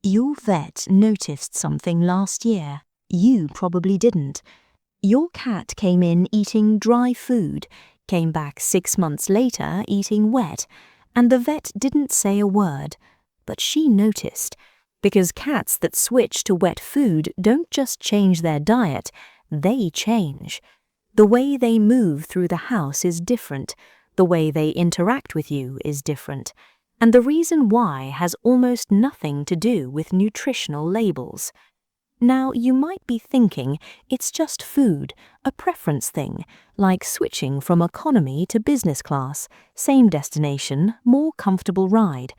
Your vet noticed something last year. You probably didn't. Your cat came in eating dry food, came back 6 months later eating wet, and the vet didn't say a word. But she noticed, because cats that switch to wet food don't just change their diet, they change. The way they move through the house is different. The way they interact with you is different. And the reason why has almost nothing to do with nutritional labels. Now, you might be thinking it's just food, a preference thing, like switching from economy to business class, same destination, more comfortable ride.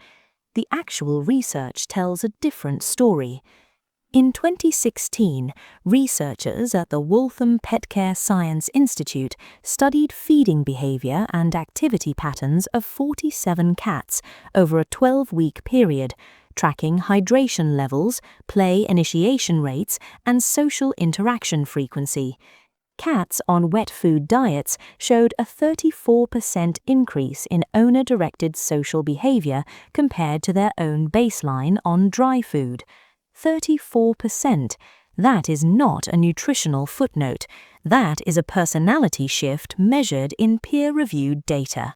The actual research tells a different story. In 2016, researchers at the Waltham Pet Care Science Institute studied feeding behavior and activity patterns of 47 cats over a 12-week period, tracking hydration levels, play initiation rates, and social interaction frequency. Cats on wet food diets showed a 34% increase in owner-directed social behavior compared to their own baseline on dry food. 34%. That is not a nutritional footnote. That is a personality shift measured in peer-reviewed data.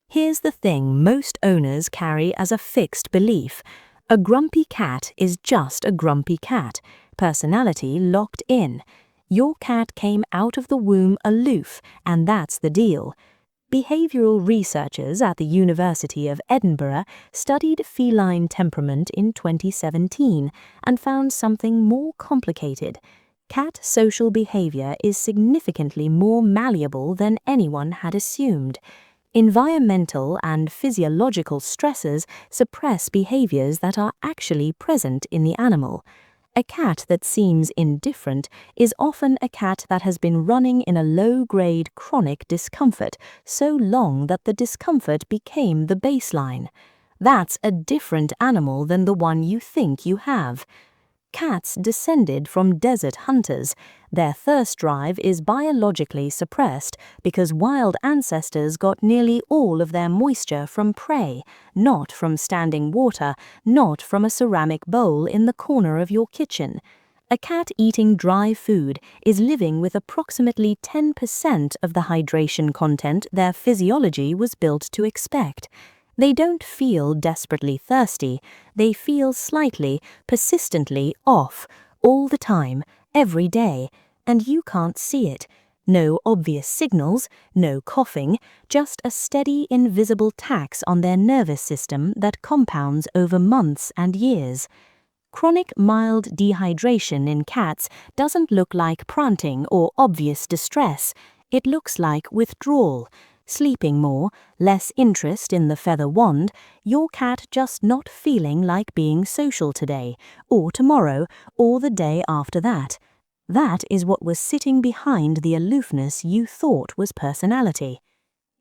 Here's the thing most owners carry as a fixed belief. A grumpy cat is just a grumpy cat, personality locked in. Your cat came out of the womb aloof, and that's the deal. Behavioral researchers at the University of Edinburgh studied feline temperament in 2017 and found something more complicated. Cat social behavior is significantly more malleable than anyone had assumed. Environmental and physiological stresses suppress behaviors that are actually present in the animal. A cat that seems indifferent is often a cat that has been running in a low-grade chronic discomfort so long that the discomfort became the baseline. That's a different animal than the one you think you have. Cats descended from desert hunters. Their thirst drive is biologically suppressed because wild ancestors got nearly all of their moisture from prey, not from standing water, not from a ceramic bowl in the corner of your kitchen. A cat eating dry food is living with approximately 10% of the hydration content their physiology was built to expect. They don't feel desperately thirsty, they feel slightly, persistently off, all the time, every day, and you can't see it. No obvious signals, no coughing, just a steady, invisible tax on their nervous system that compounds over months and years. Chronic mild dehydration in cats doesn't look like pranting or obvious distress, it looks like withdrawal. Sleeping more, less interest in the feather wand, your cat just not feeling like being social today, or tomorrow, or the day after that. That is what was sitting behind the aloofness you thought was personality.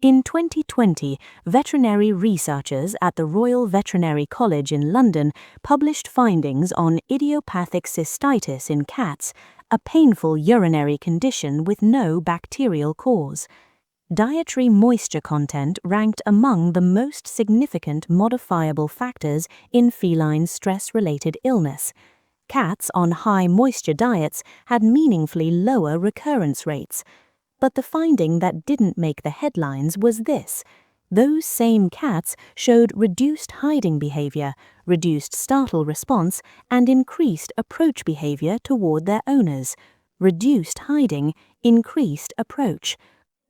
In 2020, veterinary researchers at the Royal Veterinary College in London published findings on idiopathic cystitis in cats, a painful urinary condition with no bacterial cause. Dietary moisture content ranked among the most significant modifiable factors in feline stress-related illness. Cats on high moisture diets had meaningfully lower recurrence rates. But the finding that didn't make the headlines was this: those same cats showed reduced hiding behavior, reduced startle response, and increased approach behavior toward their owners. Reduced hiding, increased approach.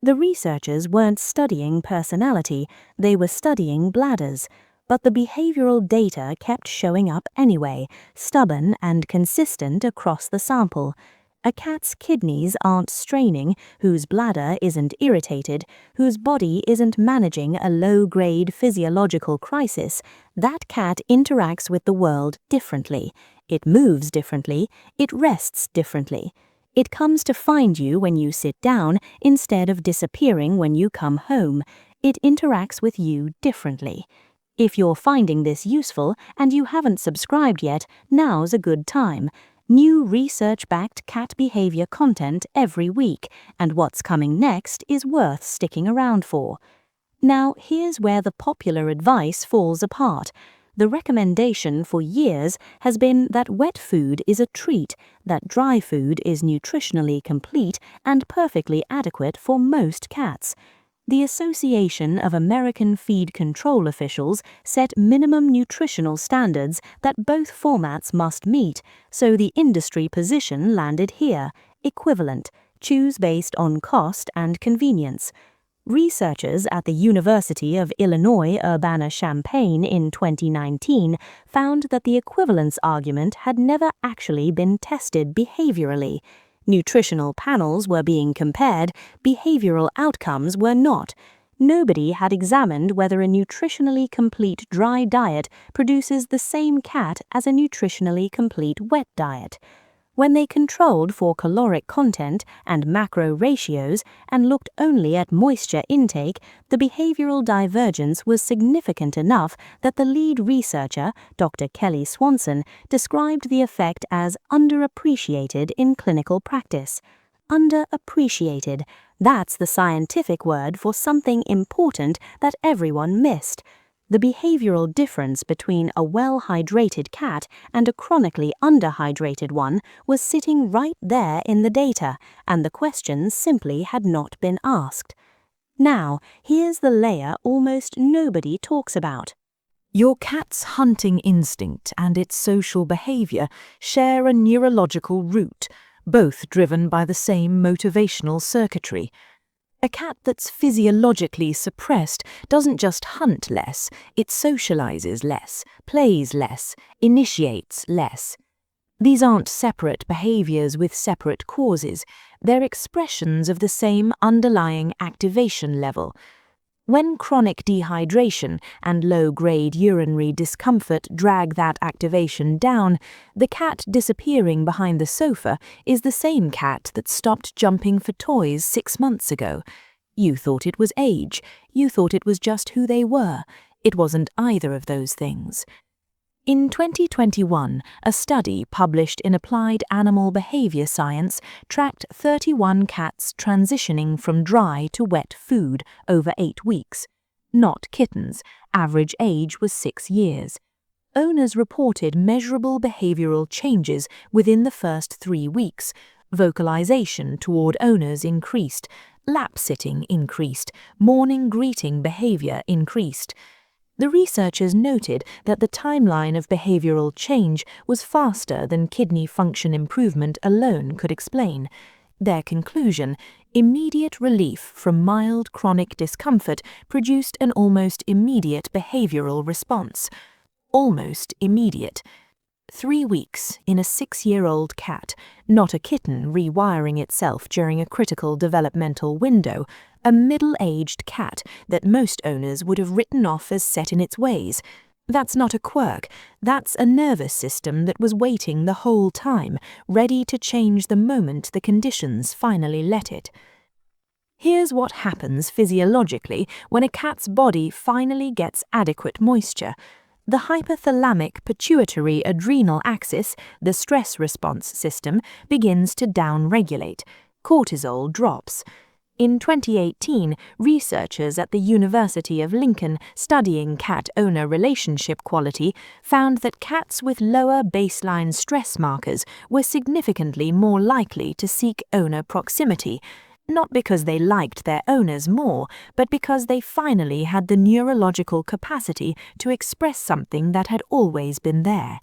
The researchers weren't studying personality, they were studying bladders. But the behavioral data kept showing up anyway, stubborn and consistent across the sample. A cat's kidneys aren't straining, whose bladder isn't irritated, whose body isn't managing a low-grade physiological crisis. That cat interacts with the world differently. It moves differently. It rests differently. It comes to find you when you sit down instead of disappearing when you come home. It interacts with you differently. If you're finding this useful and you haven't subscribed yet, now's a good time. New research-backed cat behavior content every week, and what's coming next is worth sticking around for. Now, here's where the popular advice falls apart. The recommendation for years has been that wet food is a treat, that dry food is nutritionally complete and perfectly adequate for most cats. The Association of American Feed Control Officials set minimum nutritional standards that both formats must meet, so the industry position landed here: equivalent, choose based on cost and convenience. Researchers at the University of Illinois Urbana-Champaign in 2019 found that the equivalence argument had never actually been tested behaviorally. Nutritional panels were being compared, behavioral outcomes were not. Nobody had examined whether a nutritionally complete dry diet produces the same cat as a nutritionally complete wet diet. When they controlled for caloric content and macro ratios and looked only at moisture intake, the behavioral divergence was significant enough that the lead researcher, Dr. Kelly Swanson, described the effect as underappreciated in clinical practice. Underappreciated, that's the scientific word for something important that everyone missed. The behavioral difference between a well-hydrated cat and a chronically underhydrated one was sitting right there in the data, and the question simply had not been asked. Now, here's the layer almost nobody talks about. Your cat's hunting instinct and its social behavior share a neurological root, both driven by the same motivational circuitry. A cat that's physiologically suppressed doesn't just hunt less, it socializes less, plays less, initiates less. These aren't separate behaviors with separate causes, they're expressions of the same underlying activation level. When chronic dehydration and low-grade urinary discomfort drag that activation down, the cat disappearing behind the sofa is the same cat that stopped jumping for toys 6 months ago. You thought it was age. You thought it was just who they were. It wasn't either of those things. In 2021, a study published in Applied Animal Behavior Science tracked 31 cats transitioning from dry to wet food over 8 weeks. Not kittens. Average age was 6 years. Owners reported measurable behavioral changes within the first 3 weeks. Vocalization toward owners increased. Lap-sitting increased. Morning greeting behavior increased. The researchers noted that the timeline of behavioral change was faster than kidney function improvement alone could explain. Their conclusion: immediate relief from mild chronic discomfort produced an almost immediate behavioral response. Almost immediate. 3 weeks in a 6-year-old cat, not a kitten rewiring itself during a critical developmental window, a middle-aged cat that most owners would have written off as set in its ways. That's not a quirk, that's a nervous system that was waiting the whole time, ready to change the moment the conditions finally let it. Here's what happens physiologically when a cat's body finally gets adequate moisture. The hypothalamic pituitary adrenal axis, the stress response system, begins to downregulate. Cortisol drops. In 2018, researchers at the University of Lincoln studying cat-owner relationship quality found that cats with lower baseline stress markers were significantly more likely to seek owner proximity, not because they liked their owners more, but because they finally had the neurological capacity to express something that had always been there.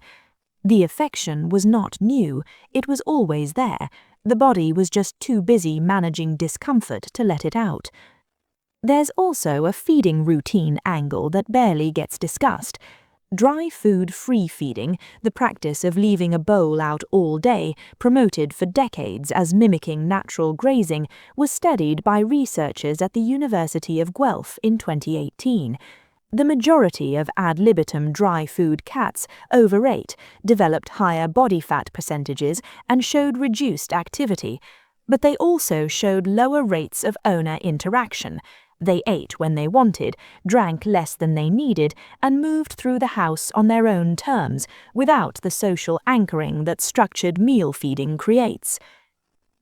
The affection was not new, it was always there. The body was just too busy managing discomfort to let it out. There's also a feeding routine angle that barely gets discussed. Dry food free feeding, the practice of leaving a bowl out all day, promoted for decades as mimicking natural grazing, was studied by researchers at the University of Guelph in 2018. The majority of ad libitum dry food cats, overate, developed higher body fat percentages and showed reduced activity, but they also showed lower rates of owner interaction. They ate when they wanted, drank less than they needed, and moved through the house on their own terms, without the social anchoring that structured meal feeding creates.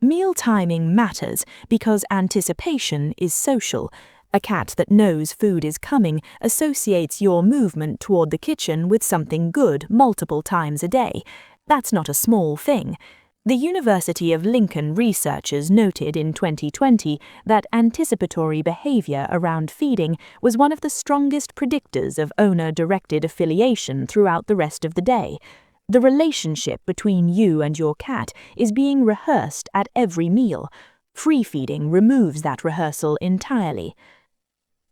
Meal timing matters because anticipation is social. A cat that knows food is coming associates your movement toward the kitchen with something good multiple times a day. That's not a small thing. The University of Lincoln researchers noted in 2020 that anticipatory behavior around feeding was one of the strongest predictors of owner-directed affiliation throughout the rest of the day. The relationship between you and your cat is being rehearsed at every meal. Free feeding removes that rehearsal entirely.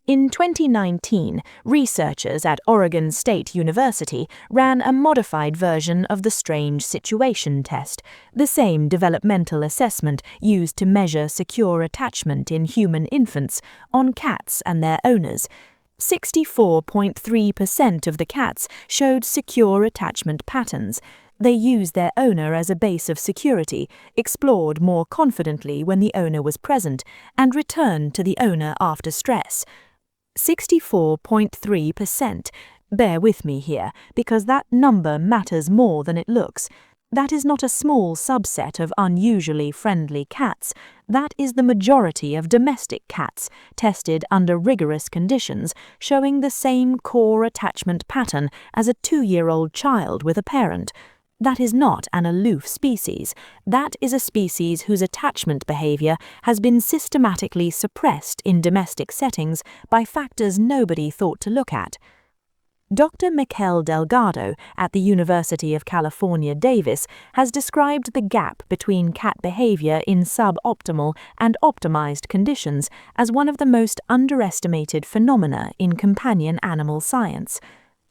In 2019, researchers at Oregon State University ran a modified version of the strange situation test, the same developmental assessment used to measure secure attachment in human infants, on cats and their owners. 64.3% of the cats showed secure attachment patterns. They used their owner as a base of security, explored more confidently when the owner was present, and returned to the owner after stress. 64.3%. Bear with me here, because that number matters more than it looks. That is not a small subset of unusually friendly cats. That is the majority of domestic cats, tested under rigorous conditions, showing the same core attachment pattern as a 2-year-old child with a parent. That is not an aloof species. That is a species whose attachment behavior has been systematically suppressed in domestic settings by factors nobody thought to look at. Dr. Mikel Delgado at the University of California, Davis has described the gap between cat behavior in suboptimal and optimized conditions as one of the most underestimated phenomena in companion animal science.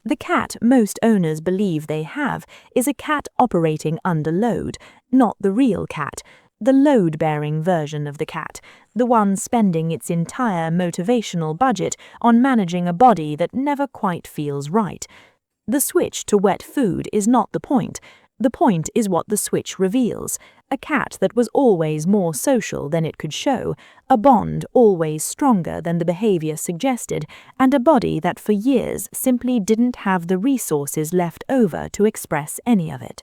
The cat most owners believe they have is a cat operating under load, not the real cat, the load-bearing version of the cat, the one spending its entire motivational budget on managing a body that never quite feels right. The switch to wet food is not the point. The point is what the switch reveals: a cat that was always more social than it could show, a bond always stronger than the behavior suggested, and a body that for years simply didn't have the resources left over to express any of it.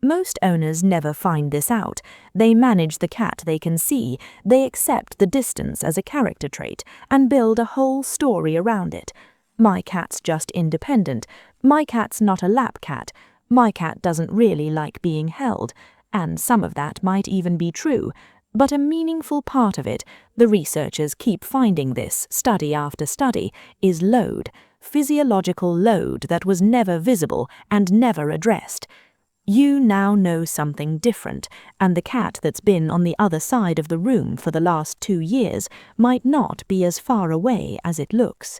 Most owners never find this out. They manage the cat they can see, they accept the distance as a character trait, and build a whole story around it. My cat's just independent. My cat's not a lap cat. My cat doesn't really like being held, and some of that might even be true. But a meaningful part of it, the researchers keep finding this study after study, is load, physiological load that was never visible and never addressed. You now know something different, and the cat that's been on the other side of the room for the last 2 years might not be as far away as it looks.